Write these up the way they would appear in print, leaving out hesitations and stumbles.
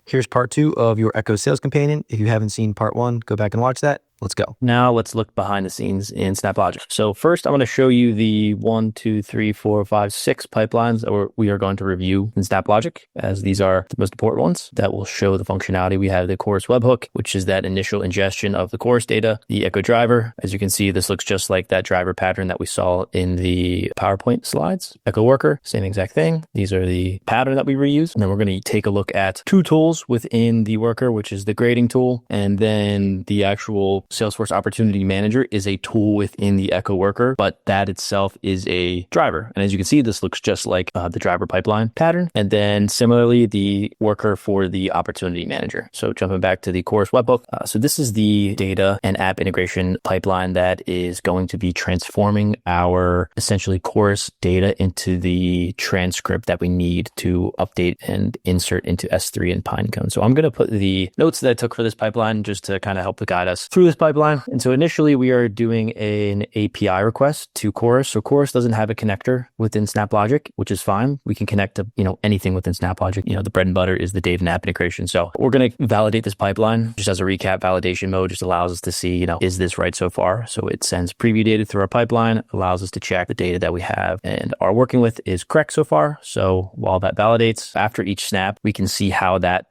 Here's part 2 of your Echo Sales Companion. If you haven't seen part 1, go back and watch that. Let's go. Now let's look behind the scenes in SnapLogic. So first, I'm going to show you the 1, 2, 3, 4, 5, 6 pipelines that we are going to review in SnapLogic, as these are the most important ones that will show the functionality. We have the Chorus webhook, which is that initial ingestion of the Chorus data, the Echo driver. As you can see, this looks just like that driver pattern that we saw in the PowerPoint slides. Echo worker, same exact thing. These are the pattern that we reuse. And then we're going to take a look at 2 tools within the worker, which is the grading tool, and then the actual Salesforce Opportunity Manager is a tool within the Echo worker, but that itself is a driver. And as you can see, this looks just like the driver pipeline pattern. And then similarly, the worker for the Opportunity Manager. So jumping back to the Chorus webhook. So this is the data and app integration pipeline that is going to be transforming our essentially Chorus data into the transcript that we need to update and insert into S3 and Pinecone. So I'm going to put the notes that I took for this pipeline just to kind of help to guide us through this pipeline. And so initially we are doing an API request to Chorus. So Chorus doesn't have a connector within SnapLogic, which is fine. We can connect to, anything within SnapLogic. The bread and butter is the data and app integration. So we're going to validate this pipeline just as a recap. Validation mode just allows us to see, is this right so far? So it sends preview data through our pipeline, allows us to check the data that we have and are working with is correct so far. So while that validates, after each snap, we can see how the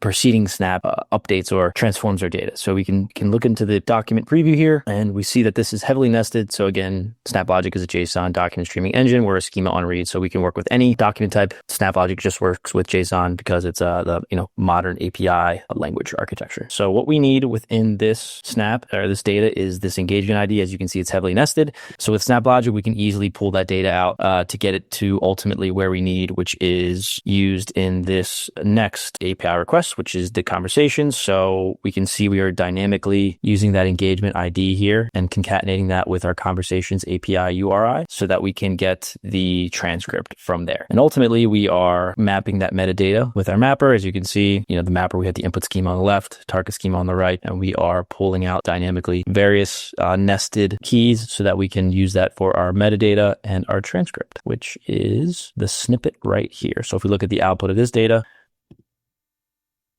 preceding snap updates or transforms our data. So we can look into the document preview here, and we see that this is heavily nested. So again, SnapLogic is a JSON document streaming engine. We're a schema on read, so we can work with any document type. SnapLogic just works with JSON because it's the modern API language architecture. So what we need within this snap or this data is this engagement ID. As you can see, it's heavily nested. So with SnapLogic, we can easily pull that data out to get it to ultimately where we need, which is used in this next API request, which is the conversation. So we can see we are dynamically using that engagement ID here and concatenating that with our conversations API URI so that we can get the transcript from there. And ultimately, we are mapping that metadata with our mapper. As you can see, the mapper, we have the input schema on the left, target schema on the right, and we are pulling out dynamically various nested keys so that we can use that for our metadata and our transcript, which is the snippet right here. So if we look at the output of this data,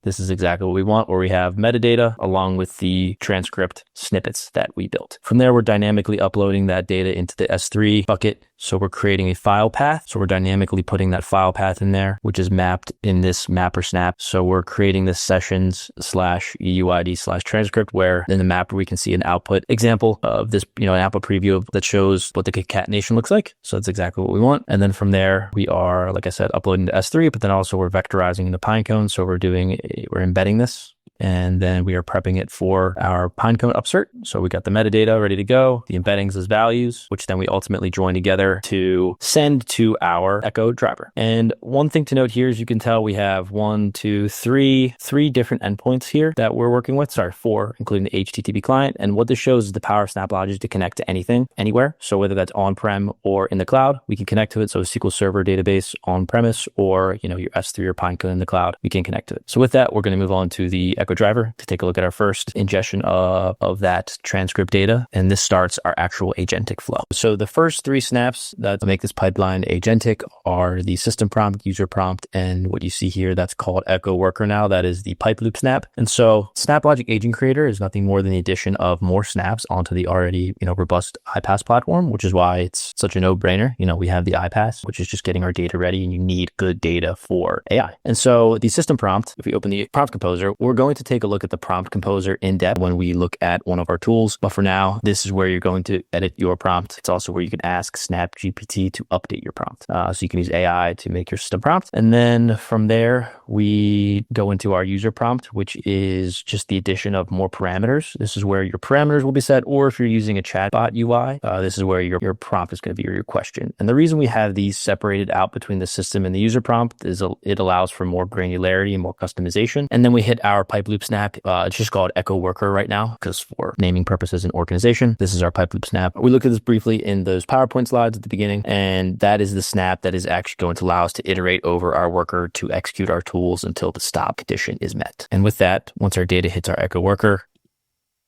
this is exactly what we want, where we have metadata along with the transcript snippets that we built. From there, we're dynamically uploading that data into the S3 bucket. So we're creating a file path. So we're dynamically putting that file path in there, which is mapped in this mapper snap. So we're creating this sessions/UUID/transcript, where in the mapper, we can see an output example of this, an output preview that shows what the concatenation looks like. So that's exactly what we want. And then from there, we are, like I said, uploading to S3, but then also we're vectorizing into Pinecone. So we're embedding this, and then we are prepping it for our Pinecone upsert. So we got the metadata ready to go, the embeddings as values, which then we ultimately join together to send to our Echo driver. And one thing to note here is you can tell we have 3 different endpoints here that we're working with. 4, including the HTTP client. And what this shows is the power of SnapLogic to connect to anything, anywhere. So whether that's on-prem or in the cloud, we can connect to it. So a SQL Server database on-premise or, your S3 or Pinecone in the cloud, we can connect to it. So with that, we're going to move on to the Echo driver to take a look at our first ingestion of that transcript data. And this starts our actual agentic flow. So the first 3 snaps that make this pipeline agentic are the system prompt, user prompt, and what you see here, that's called Echo worker now. That is the pipe loop snap. And so SnapLogic AgentCreator is nothing more than the addition of more snaps onto the already, robust iPaaS platform, which is why it's such a no-brainer. We have the iPaaS, which is just getting our data ready, and you need good data for AI. And so the system prompt, if we open the prompt composer, we're going to take a look at the prompt composer in depth when we look at one of our tools. But for now, this is where you're going to edit your prompt. It's also where you can ask SnapGPT to update your prompt. So you can use AI to make your system prompt. And then from there, we go into our user prompt, which is just the addition of more parameters. This is where your parameters will be set, or if you're using a chatbot UI, this is where your prompt is going to be your question. And the reason we have these separated out between the system and the user prompt is it allows for more granularity and more customization. And then we hit our pipe loop snap. It's just called Echo worker right now because for naming purposes and organization, this is our pipe loop snap. We looked at this briefly in those PowerPoint slides at the beginning, and that is the snap that is actually going to allow us to iterate over our worker to execute our tools until the stop condition is met. And with that, once our data hits our Echo worker,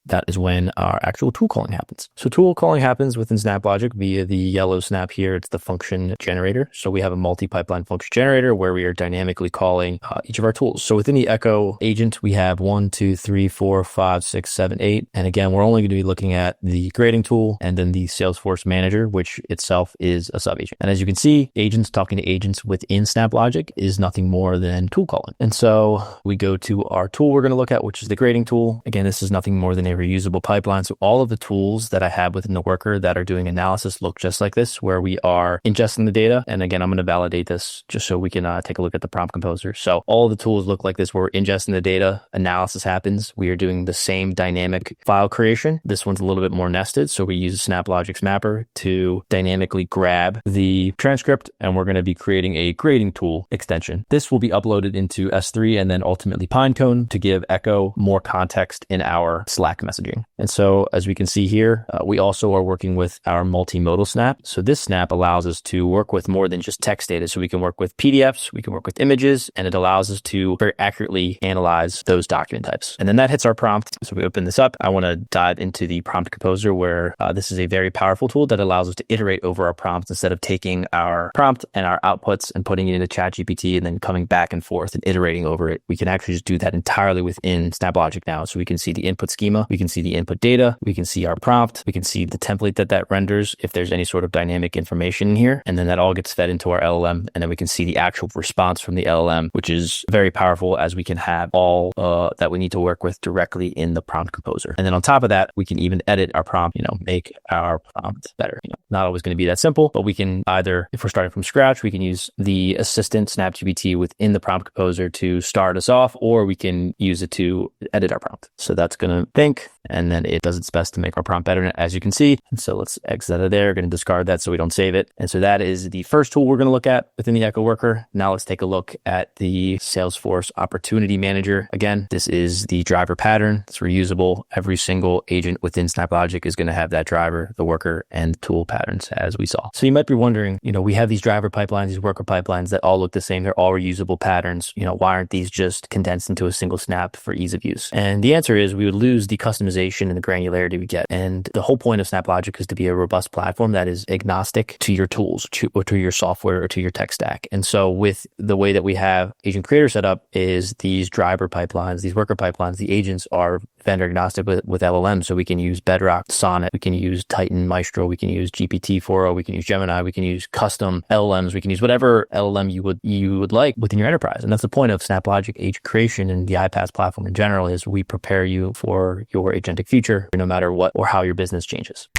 that is when our actual tool calling happens. So tool calling happens within SnapLogic via the yellow snap here. It's the function generator. So we have a multi-pipeline function generator where we are dynamically calling each of our tools. So within the Echo agent, we have 1, 2, 3, 4, 5, 6, 7, 8. And again, we're only going to be looking at the grading tool and then the Salesforce manager, which itself is a sub-agent. And as you can see, agents talking to agents within SnapLogic is nothing more than tool calling. And so we go to our tool we're going to look at, which is the grading tool. Again, this is nothing more than a reusable pipeline. So all of the tools that I have within the worker that are doing analysis look just like this, where we are ingesting the data. And again, I'm going to validate this just so we can take a look at the prompt composer. So all of the tools look like this. We're ingesting the data, analysis happens. We are doing the same dynamic file creation. This one's a little bit more nested. So we use SnapLogic's mapper to dynamically grab the transcript, and we're going to be creating a grading tool extension. This will be uploaded into S3 and then ultimately Pinecone to give Echo more context in our Slack messaging. And so as we can see here, we also are working with our multimodal snap. So this snap allows us to work with more than just text data. So we can work with PDFs, we can work with images, and it allows us to very accurately analyze those document types. And then that hits our prompt. So we open this up. I want to dive into the prompt composer where this is a very powerful tool that allows us to iterate over our prompts instead of taking our prompt and our outputs and putting it into ChatGPT and then coming back and forth and iterating over it. We can actually just do that entirely within SnapLogic now. So we can see the input schema, we can see the input data, we can see our prompt, we can see the template that renders if there's any sort of dynamic information in here. And then that all gets fed into our LLM. And then we can see the actual response from the LLM, which is very powerful as we can have all that we need to work with directly in the prompt composer. And then on top of that, we can even edit our prompt, make our prompt better. Not always going to be that simple, but we can either, if we're starting from scratch, we can use the assistant SnapGPT within the prompt composer to start us off, or we can use it to edit our prompt. So that's going to think, and then it does its best to make our prompt better, as you can see. And so let's exit out of there. We're going to discard that so we don't save it. And so that is the first tool we're going to look at within the Echo worker. Now let's take a look at the Salesforce Opportunity Manager. Again, this is the driver pattern. It's reusable. Every single agent within SnapLogic is going to have that driver, the worker, and the tool patterns as we saw. So you might be wondering, we have these driver pipelines, these worker pipelines that all look the same. They're all reusable patterns. Why aren't these just condensed into a single snap for ease of use? And the answer is we would lose the customization and the granularity we get. And the whole point of SnapLogic is to be a robust platform that is agnostic to your tools, or to your software, or to your tech stack. And so with the way that we have AgentCreator set up is these driver pipelines, these worker pipelines, the agents are vendor agnostic with LLMs. So we can use Bedrock, Sonnet, we can use Titan, Maestro, we can use GPT-4o, we can use Gemini, we can use custom LLMs, we can use whatever LLM you would like within your enterprise. And that's the point of SnapLogic agent creation and the iPaaS platform in general is we prepare you for your agentic future, no matter what or how your business changes.